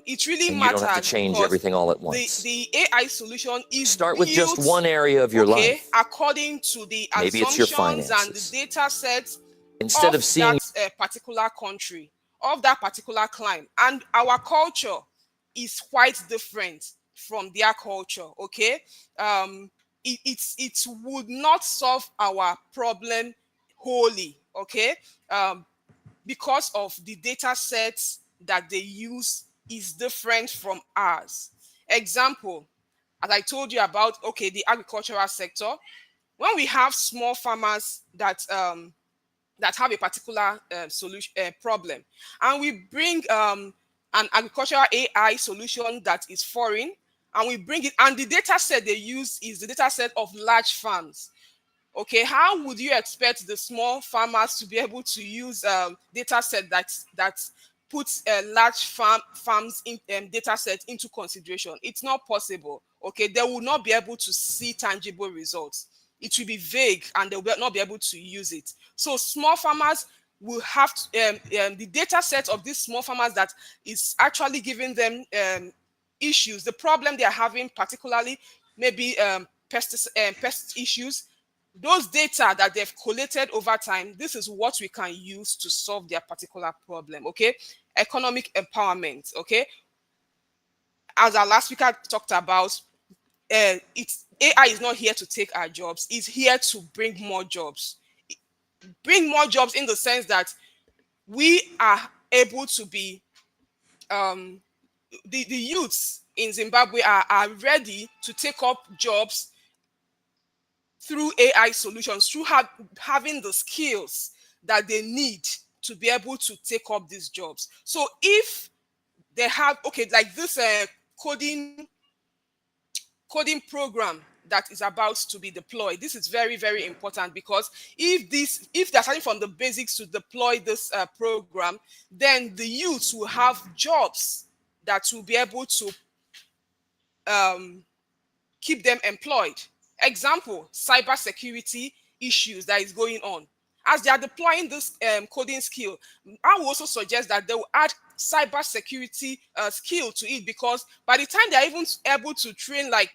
It really And matters. you don't have to change everything all at once. The AI solution is start with just one area of your life. According to the Maybe it's your assumptions and finances. the data sets Instead of seeing that particular country, of that particular clime, and our culture is quite different from their culture. Okay, it would not solve our problem wholly. Okay, because of the data sets that they use is different from ours. Example, as I told you about, okay, the agricultural sector, when we have small farmers that that have a particular solution problem, and we bring an agricultural AI solution that is foreign, and we bring it, and the data set they use is the data set of large farms. Okay, how would you expect the small farmers to be able to use data set that puts a large farms in data set into consideration? It's not possible. Okay, they will not be able to see tangible results. It will be vague, and they will not be able to use it. So small farmers will have to, the data set of these small farmers that is actually giving them issues, the problem they are having, particularly maybe pest issues. Those data that they've collated over time, this is what we can use to solve their particular problem. Okay, economic empowerment. Okay, as our last speaker talked about, it's AI is not here to take our jobs. It's here to bring more jobs. Bring more jobs in the sense that we are able to be the youths in Zimbabwe are ready to take up jobs through AI solutions, through having the skills that they need to be able to take up these jobs. So if they have, okay, like this coding program that is about to be deployed, this is very, very important, because if they're starting from the basics to deploy this program, then the youths will have jobs that will be able to keep them employed. Example, cybersecurity issues that is going on. As they are deploying this coding skill, I will also suggest that they will add cybersecurity skill to it, because by the time they're even able to train like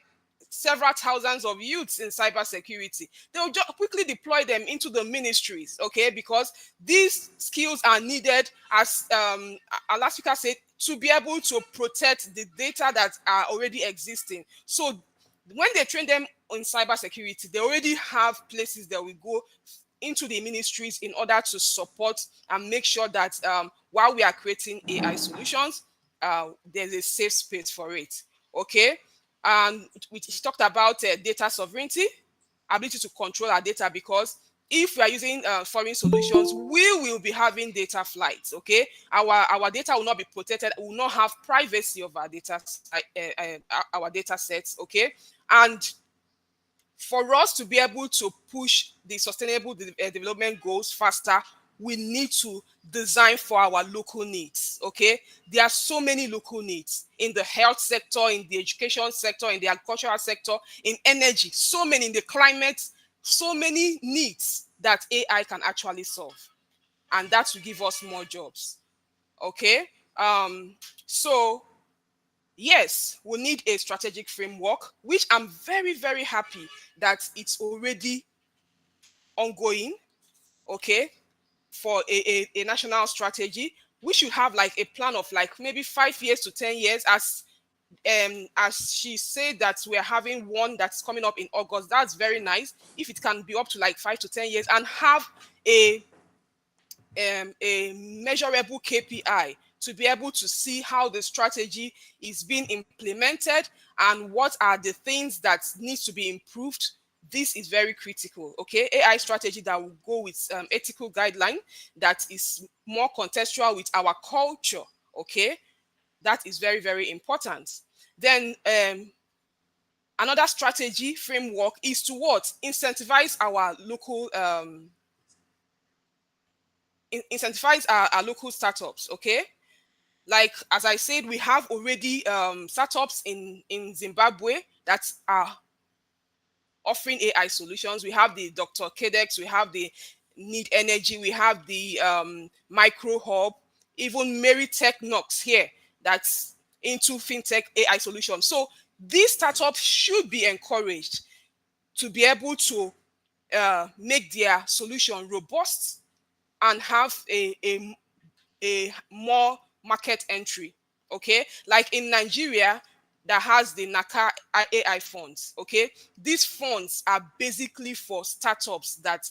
several thousands of youths in cybersecurity, they'll just quickly deploy them into the ministries, okay? Because these skills are needed, as our last speaker said, to be able to protect the data that are already existing. So when they train them in cybersecurity, they already have places that we go into the ministries in order to support and make sure that while we are creating AI solutions, there's a safe space for it. Okay. And we talked about data sovereignty, ability to control our data, because if we are using foreign solutions, we will be having data flights. Okay, our data will not be protected. We will not have privacy of our data, our data sets. Okay, and for us to be able to push the sustainable development goals faster, we need to design for our local needs. Okay, there are so many local needs in the health sector, in the education sector, in the agricultural sector, in energy, so many, in the climate, so many needs that AI can actually solve, and that will give us more jobs. Okay, so yes, we need a strategic framework, which I'm very, very happy that it's already ongoing, okay, for a national strategy. We should have like a plan of like maybe 5 years to 10 years, as she said that we're having one that's coming up in August. That's very nice. If it can be up to like 5 to 10 years and have a measurable KPI to be able to see how the strategy is being implemented and what are the things that needs to be improved. This is very critical. Okay, AI strategy that will go with ethical guideline that is more contextual with our culture. Okay, that is very, very important. Then another strategy framework is to what? Incentivize our local incentivize our local startups. Okay, like as I said, we have already startups in Zimbabwe that are offering AI solutions. We have the Dr. KDEX, we have the Need Energy, we have the Micro Hub, even Meritech Knox here that's into fintech AI solutions. So these startups should be encouraged to be able to make their solution robust and have a more market entry. Okay, like in Nigeria that has the NACA AI funds. Okay, these funds are basically for startups that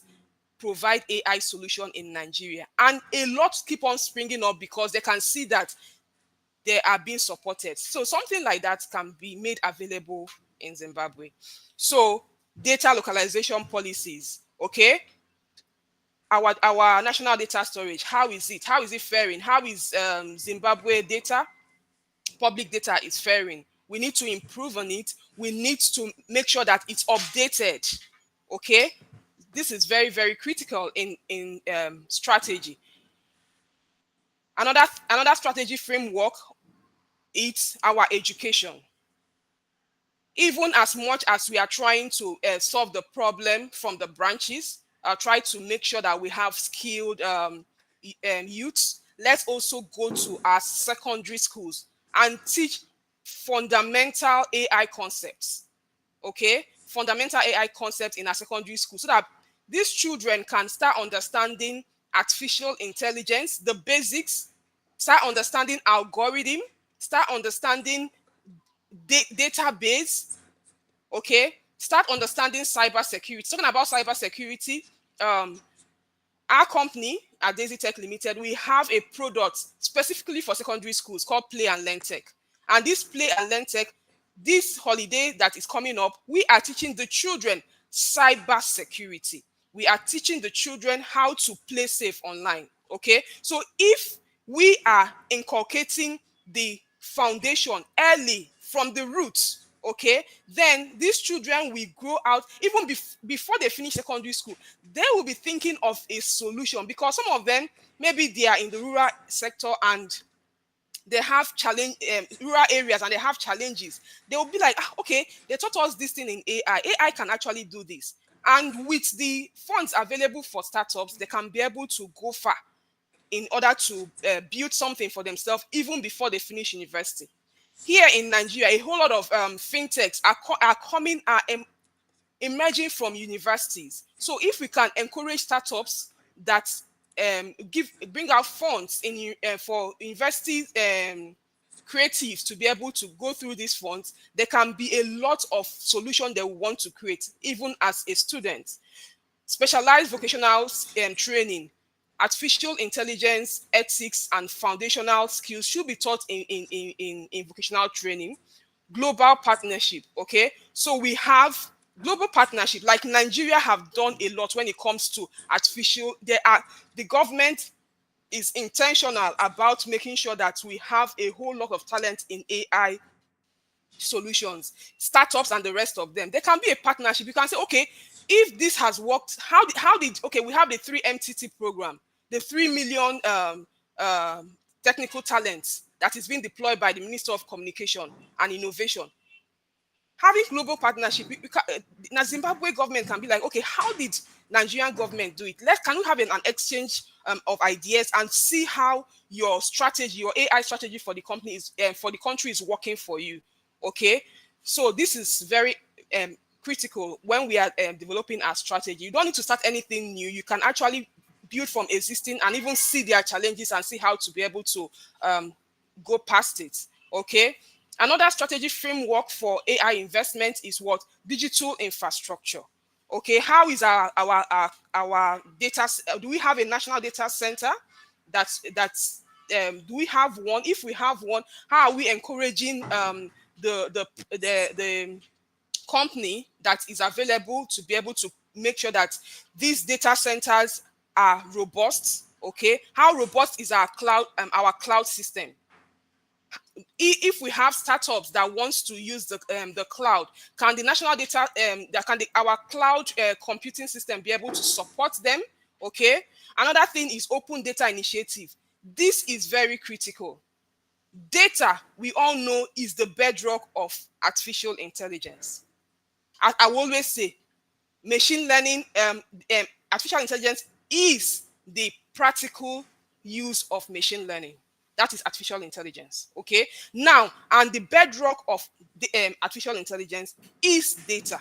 provide AI solution in Nigeria, and a lot keep on springing up because they can see that they are being supported. So something like that can be made available in Zimbabwe. So data localization policies. Okay, our national data storage, how is it faring? How is Zimbabwe data, public data is faring? We need to improve on it. We need to make sure that it's updated. Okay, this is very, very critical in strategy. Another strategy framework is our education. Even as much as we are trying to solve the problem from the branches, try to make sure that we have skilled youths, let's also go to our secondary schools and teach fundamental AI concepts. Okay, fundamental AI concepts in our secondary school, so that these children can start understanding artificial intelligence, the basics, start understanding algorithm, start understanding database. Okay, start understanding cybersecurity. Talking about cybersecurity, our company at Daisy Tech Limited, we have a product specifically for secondary schools called Play and Learn Tech. And this Play and Learn Tech, this holiday that is coming up, we are teaching the children cybersecurity. We are teaching the children how to play safe online. Okay, so if we are inculcating the foundation early from the roots, okay, then these children will grow out even before they finish secondary school. They will be thinking of a solution, because some of them, maybe they are in the rural sector and they have challenge rural areas and they have challenges. They will be like, okay, they taught us this thing in AI can actually do this. And with the funds available for startups, they can be able to go far in order to build something for themselves even before they finish university. Here in Nigeria, a whole lot of fintechs are emerging from universities. So if we can encourage startups that bring out funds for universities creatives to be able to go through these funds, there can be a lot of solutions they want to create, even as a student. Specialized vocational training, artificial intelligence, ethics, and foundational skills should be taught in vocational training. Global partnership, okay? So we have global partnership, like Nigeria have done a lot when it comes to artificial. The government is intentional about making sure that we have a whole lot of talent in AI solutions, startups, and the rest of them. There can be a partnership. You can say, okay, if this has worked, okay, we have the 3MTT program, the 3 million technical talents that is being deployed by the Minister of Communication and Innovation. Having global partnership, the Zimbabwe government can be like, okay, how did Nigerian government do it? Can we have an exchange of ideas and see how your strategy, your AI strategy for the company is, for the country is working for you? Okay, so this is very critical when we are developing our strategy. You don't need to start anything new. You can actually build from existing and even see their challenges and see how to be able to go past it. Okay. Another strategy framework for AI investment is what? Digital infrastructure. Okay, how is our data? Do we have a national data center? Do we have one? If we have one, how are we encouraging the company that is available to be able to make sure that these data centers are robust? Okay, how robust is our cloud system? If we have startups that wants to use the cloud, can the national data, our cloud computing system be able to support them? Okay. Another thing is open data initiative. This is very critical. Data, we all know, is the bedrock of artificial intelligence. I will always say, machine learning, artificial intelligence is the practical use of machine learning. That is artificial intelligence. Okay. Now, and the bedrock of the artificial intelligence is data.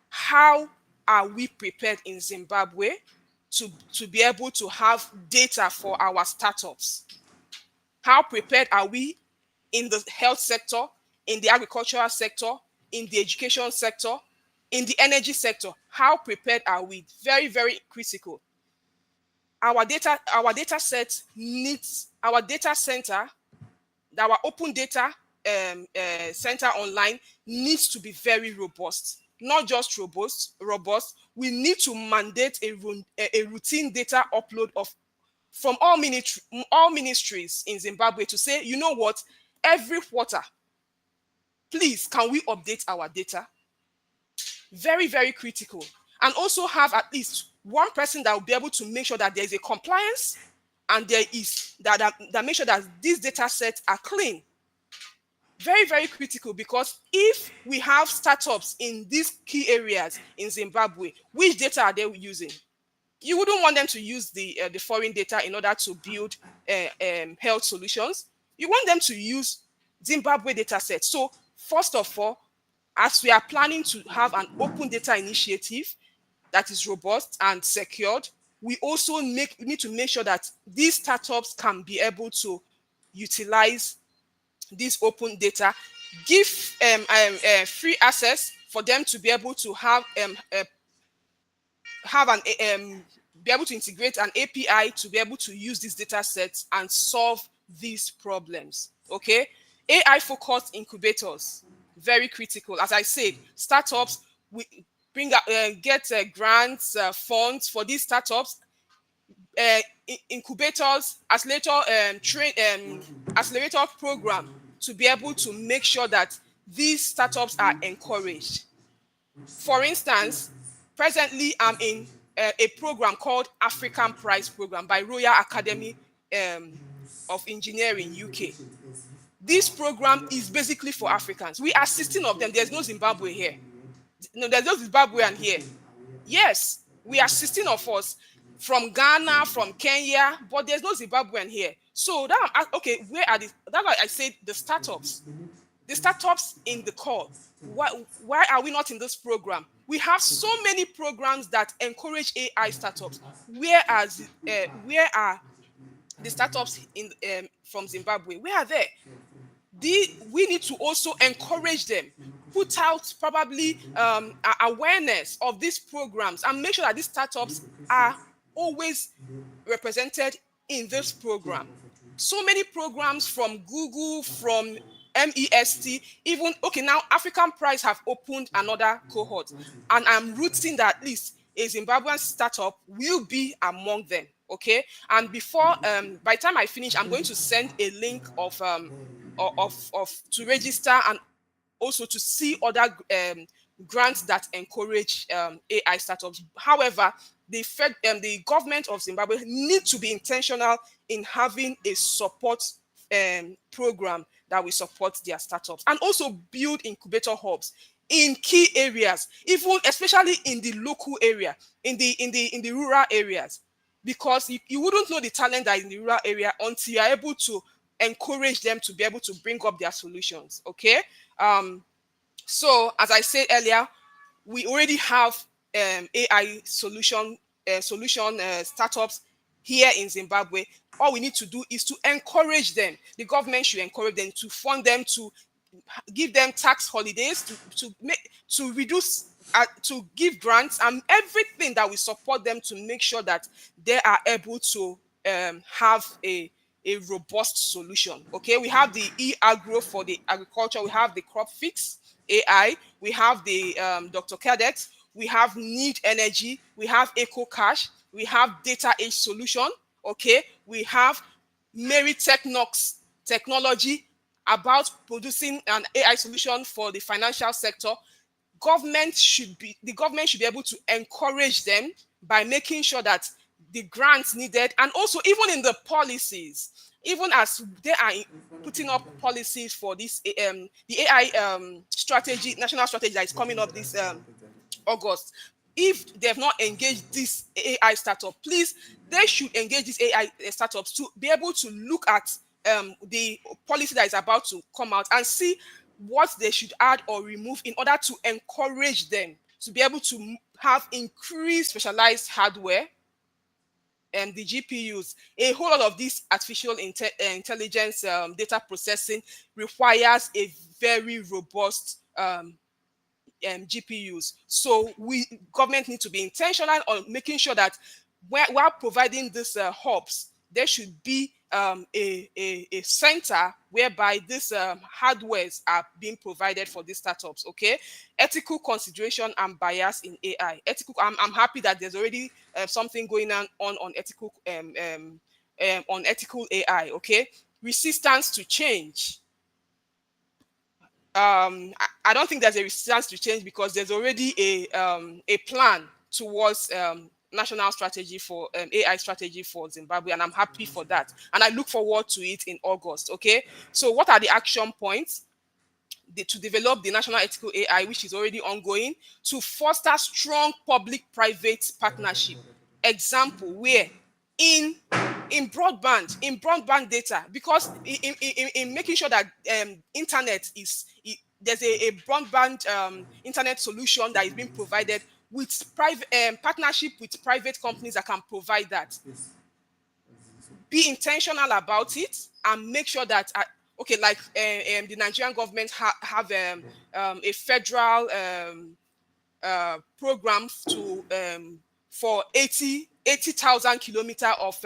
How are we prepared in Zimbabwe to be able to have data for our startups? How prepared are we in the health sector, in the agricultural sector, in the education sector, in the energy sector? How prepared are we? Very, very critical. Our data set needs, our data center, our open data center online needs to be very robust. Not just robust. We need to mandate a routine data upload from all ministries in Zimbabwe to say, you know what, every quarter, please, can we update our data? Very, very critical. And also have at least one person that will be able to make sure that there is a compliance and there is that make sure that these data sets are clean. Very, very critical, because if we have startups in these key areas in Zimbabwe, which data are they using? You wouldn't want them to use the foreign data in order to build health solutions. You want them to use Zimbabwe data sets. So first of all, as we are planning to have an open data initiative that is robust and secured, we also need to make sure that these startups can be able to utilize this open data, give free access for them to be able to be able to integrate an API to be able to use these data sets and solve these problems. Okay, AI focused incubators, very critical. As I said, startups, we get grants, funds for these startups, incubators, accelerator program to be able to make sure that these startups are encouraged. For instance, presently I'm in a program called African Prize Program by Royal Academy of Engineering, UK. This program is basically for Africans. We are 16 of them. There's no Zimbabwe here. No, there's no Zimbabwean here. Yes, we are 16 of us from Ghana, from Kenya, but there's no Zimbabwean here. So that, okay, where are that's why I said the startups in the core. why are we not in this program? We have so many programs that encourage AI startups. Where are the startups from Zimbabwe? Where are they? We need to also encourage them, put out probably awareness of these programs, and make sure that these startups are always represented in this program. So many programs from Google, from MEST, even okay, now African Prize have opened another cohort, and I'm rooting that at least a Zimbabwean startup will be among them. Okay, and before by the time I finish, I'm going to send a link of to register and also to see other grants that encourage AI startups. However, the government of Zimbabwe need to be intentional in having a support program that will support their startups, and also build incubator hubs in key areas, even especially in the local area, in the rural areas, because you wouldn't know the talent that is in the rural area until you are able to encourage them to be able to bring up their solutions. Okay. So as I said earlier, we already have AI solution startups here in Zimbabwe. All we need to do is to encourage them. The government should encourage them, to fund them, to give them tax holidays, to reduce, to give grants and everything that will support them to make sure that they are able to have a robust solution. Okay, we have the e-agro for the agriculture, we have the crop fix AI, we have the Dr. Cadet, we have Need Energy, we have Eco Cash, we have Data Age Solution. Okay, we have Meritechnox technology about producing an AI solution for the financial sector. The government should be able to encourage them by making sure that the grants needed, and also even in the policies, even as they are putting up policies for this the AI strategy, national strategy that is coming up this August. If they have not engaged this AI startup, please, they should engage these AI startups to be able to look at the policy that is about to come out and see what they should add or remove in order to encourage them to be able to have increased specialized hardware and the GPUs. A whole lot of this artificial intelligence data processing requires a very robust GPUs. So government need to be intentional on making sure that while providing these hubs, there should be a center whereby these hardwares are being provided for these startups. Okay, ethical consideration and bias in AI. Ethical. I'm happy that there's already something going on ethical on ethical AI. Okay, resistance to change. I don't think there's a resistance to change because there's already a plan towards national strategy for AI strategy for Zimbabwe, and I'm happy for that. And I look forward to it in August. Okay, so what are the action points? To develop the national ethical AI, which is already ongoing, to foster strong public-private partnership. Example, where in broadband data, because in making sure that internet is there's a broadband internet solution that is being provided with private partnership with private companies that can provide that. Be intentional about it and make sure that okay, like the Nigerian government have a federal program to for 80,000 kilometers of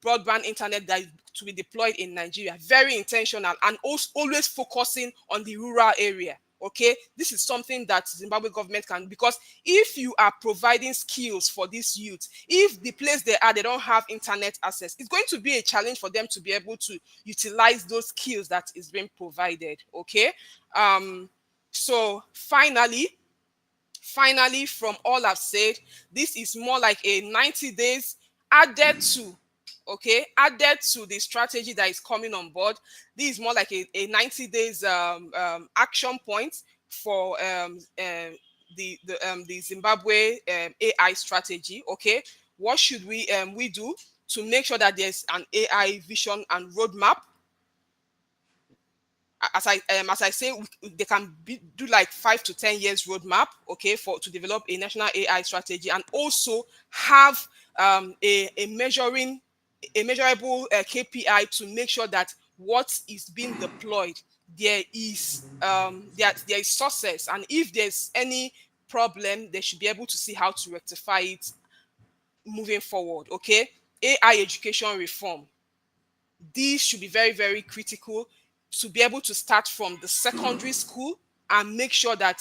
broadband internet that is to be deployed in Nigeria. Very intentional and also always focusing on the rural area. Okay, this is something that Zimbabwe government can, because if you are providing skills for these youth, if the place they are, they don't have internet access, it's going to be a challenge for them to be able to utilize those skills that is being provided. Okay, so finally, from all I've said, this is more like a 90 days added to the strategy that is coming on board. This is more like a 90 days action point for the Zimbabwe AI strategy. Okay, what should we do to make sure that there's an AI vision and roadmap? as I say, they can do like 5 to 10 years roadmap, okay, to develop a national AI strategy, and also have a measurable KPI to make sure that what is being deployed, there is success, and if there's any problem, they should be able to see how to rectify it moving forward. Okay, AI education reform. These should be very, very critical to be able to start from the secondary school and make sure that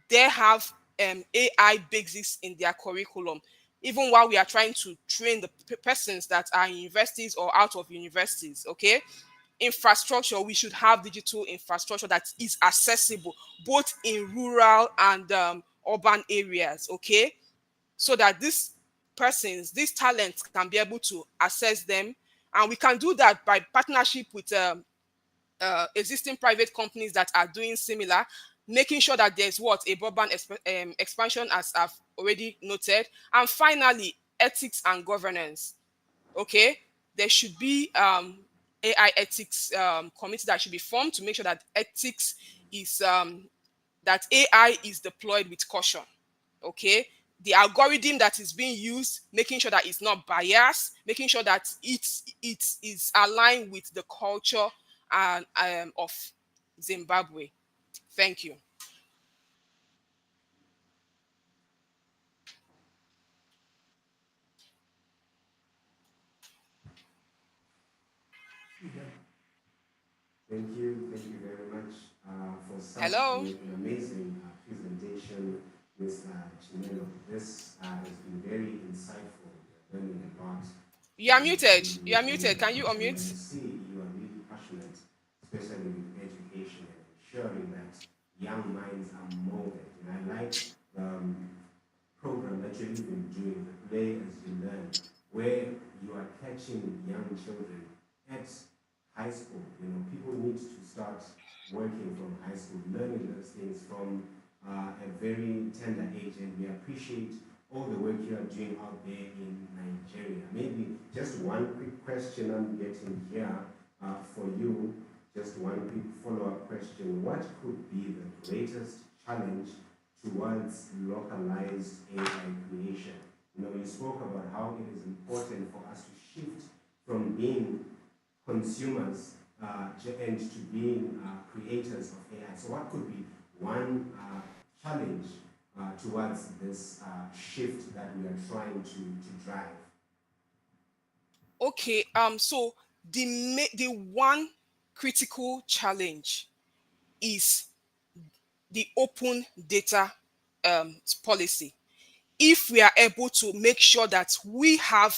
they have AI basics in their curriculum, even while we are trying to train the persons that are in universities or out of universities. Okay, infrastructure, we should have digital infrastructure that is accessible both in rural and urban areas. Okay, so that these talents can be able to access them. And we can do that by partnership with existing private companies that are doing similar, making sure that there's a broadband expansion, as I've already noted. And finally, ethics and governance. Okay, there should be AI ethics committee that should be formed to make sure that ethics is that AI is deployed with caution. Okay, the algorithm that is being used, making sure that it's not biased, making sure that it is aligned with the culture and of Zimbabwe. Thank you. Thank you very much for such Hello, an amazing presentation, Ms. Chinelo. This has been very insightful, learning about you are muted. You are muted. AI. Can you And I unmute? see you are really passionate, especially with education and ensuring that young minds are molded. And I like the program that you're even doing, the Play as You Learn, where you are catching young children at high school. You know, people need to start working from high school, learning those things from a very tender age, and we appreciate all the work you are doing out there in Nigeria. Maybe just one quick question I'm getting here for you, just one quick follow-up question. What could be the greatest challenge towards localized AI creation? You know, you spoke about how it is important for us to shift from being consumers and to being creators of AI. So what could be one challenge towards this shift that we are trying to drive? Okay. So the one critical challenge is the open data policy. If we are able to make sure that we have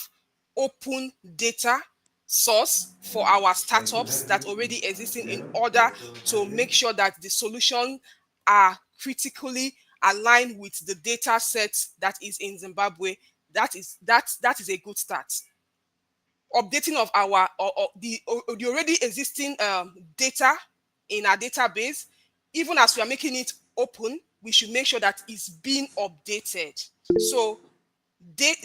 open data source for our startups that already existing, in order to make sure that the solution are critically aligned with the data set that is in Zimbabwe, that is a good start. Updating of our or the already existing data in our database, even as we are making it open, we should make sure that it's being updated. So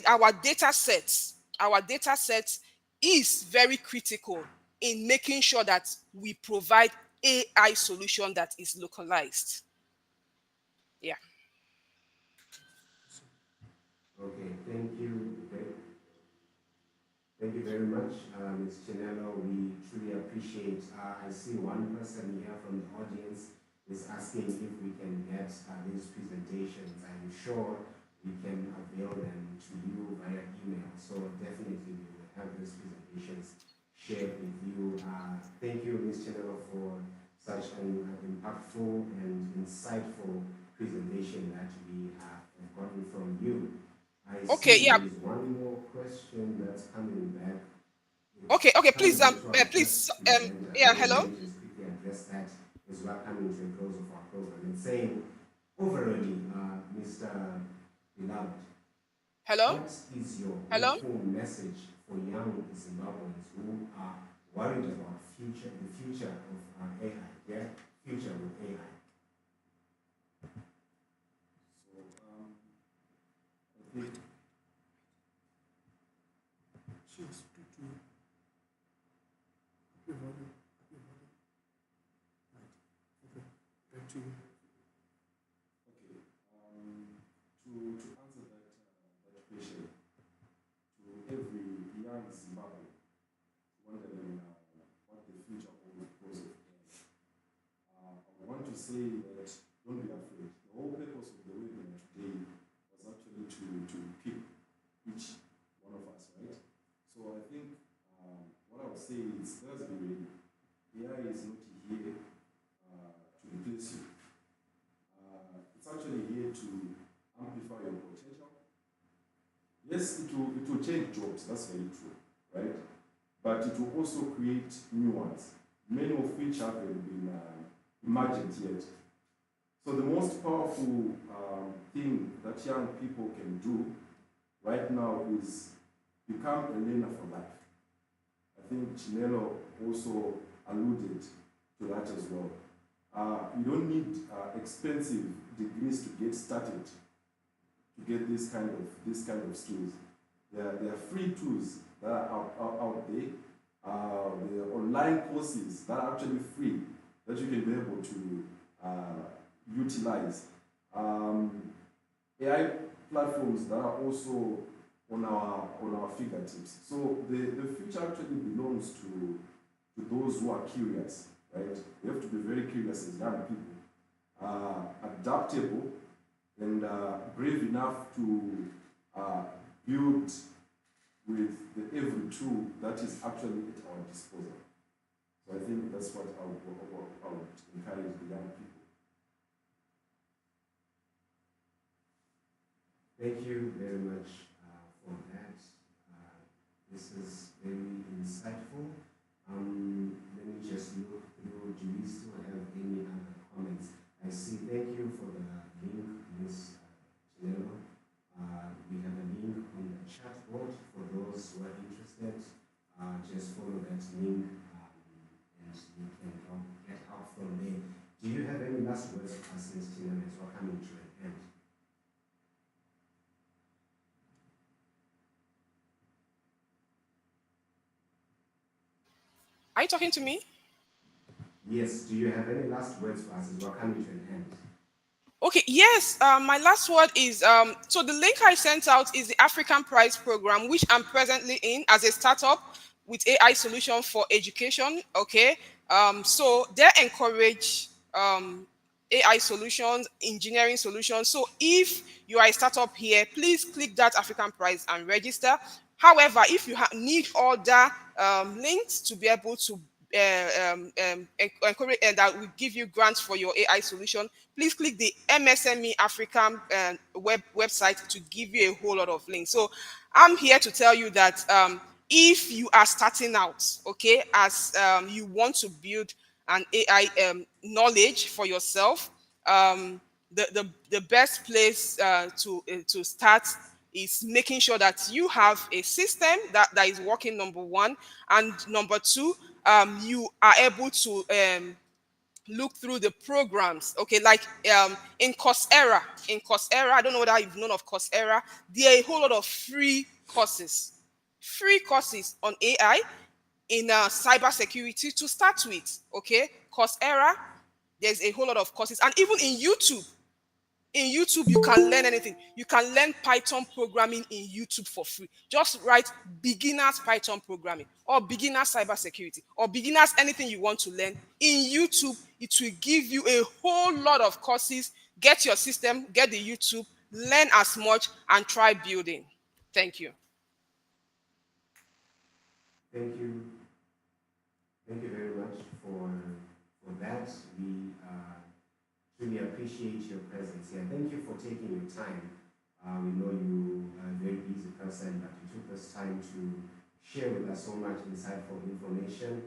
our data set is very critical in making sure that we provide AI solution that is localized. Yeah. Okay, thank you. Thank you very much, Ms. Chinelo. We truly appreciate. I see one person here from the audience is asking if we can get these presentations. I'm sure we can avail them to you via email. So definitely we will have these presentations shared with you. Thank you, Ms. Chinelo, for such an impactful and insightful presentation that we have gotten from you. I Okay. see Yeah. there is one more question that's coming back. Okay. Okay. Coming Please. into our Please. first presenter. Yeah. Let Hello. me just quickly address that as we are coming to a close of our program. It's saying, overall, Mr. Beloved, Hello. what is your Hello. hopeful message for young Zimbabweans who are worried about the future of AI, their future with AI? Okay. To answer that question, to every young Zimbabwean wondering what the future holds because of AI, I want to say that don't be afraid. The whole purpose of the webinar today was actually to pick each one of us, right? So I think what I would say is let's be ready. AI is not here to replace you. It's actually here to amplify your potential. Yes, it will change jobs, that's very true, right? But it will also create new ones, many of which haven't been imagined yet. So the most powerful thing that young people can do right now is become a learner for life. I think Chinelo also alluded to that as well. You don't need expensive degrees to get started, to get this kind of skills. There are free tools that are out there. There are online courses that are actually free that you can be able to utilize. AI platforms that are also on our fingertips. So the future actually belongs to those who are curious, right? We have to be very curious as young people, adaptable and brave enough to build with every tool that is actually at our disposal. So I think that's what I would encourage the young people. Thank you very much for that. This is very insightful. Let me just look through. Do we still have any other comments? I see. Thank you for the link, Ms. Chinelo. We have a link on the chat board for those who are interested. Just follow that link and you can get help from there. Do you have any last words for us, Ms. Chinelo, as we're coming to an end? Are you talking to me? Yes. Do you have any last words for us as we're coming to an end? Okay, yes. My last word is so the link I sent out is the African Prize Program, which I'm presently in as a startup with AI solution for education. Okay, so they encourage AI solutions, engineering solutions. So if you are a startup here, please click that African Prize and register. However, if you need other links to be able to encourage and that will give you grants for your AI solution, please click the MSME African website to give you a whole lot of links. So I'm here to tell you that if you are starting out, okay, as you want to build an AI knowledge for yourself, the best place to start is making sure that you have a system that is working, number one, and number two, you are able to look through the programs. Okay, like in Coursera, I don't know whether you've known of Coursera. There are a whole lot of free courses on AI in cybersecurity to start with. Okay, Coursera, there's a whole lot of courses, and even in YouTube. In YouTube, you can learn anything. You can learn Python programming in YouTube for free. Just write beginners Python programming or beginners cybersecurity or beginners anything you want to learn. In YouTube, it will give you a whole lot of courses. Get your system, get the YouTube, learn as much, and try building. Thank you. Thank you. Thank you very much for that. We really appreciate your presence here. Thank you for taking your time. We know you are a very busy person, but you took this time to share with us so much insightful information.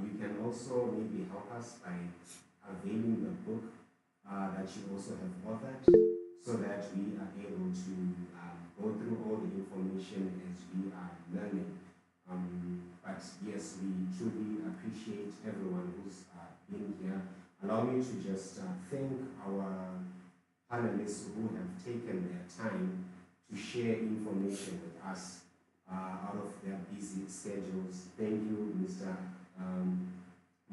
You can also maybe help us by availing the book that you also have authored so that we are able to go through all the information as we are learning. But yes, we truly appreciate everyone who's been here. Allow me to just thank our panelists who have taken their time to share information with us out of their busy schedules. Thank you, Mr.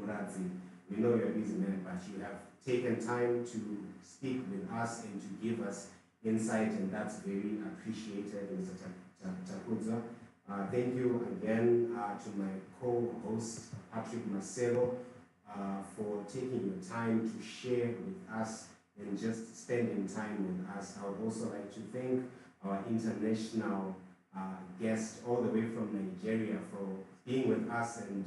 Muradzi. We know you're a busy man, but you have taken time to speak with us and to give us insight, and that's very appreciated, Mr. Takudza. Thank you again to my co-host, Patrick Marcelo, for taking your time to share with us and just spending time with us. I would also like to thank our international guest all the way from Nigeria for being with us and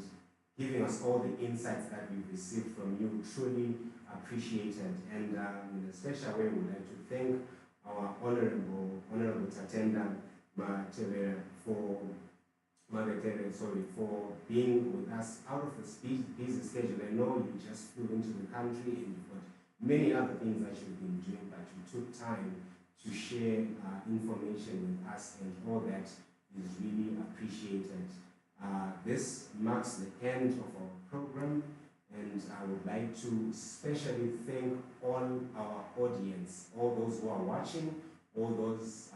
giving us all the insights that we've received from you. Truly appreciated. And in a special way, we'd like to thank our Honorable Tatenda Matevera for being with us out of the busy schedule. I know you just flew into the country and you've got many other things that you've been doing, but you took time to share information with us, and all that is really appreciated. This marks the end of our program, and I would like to especially thank all our audience, all those who are watching, all those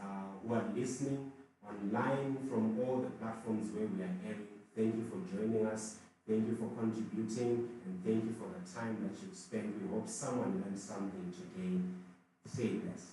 who are listening online from all the platforms where we are airing. Thank you for joining us. Thank you for contributing, and thank you for the time that you've spent. We hope someone learned something today. Stay blessed.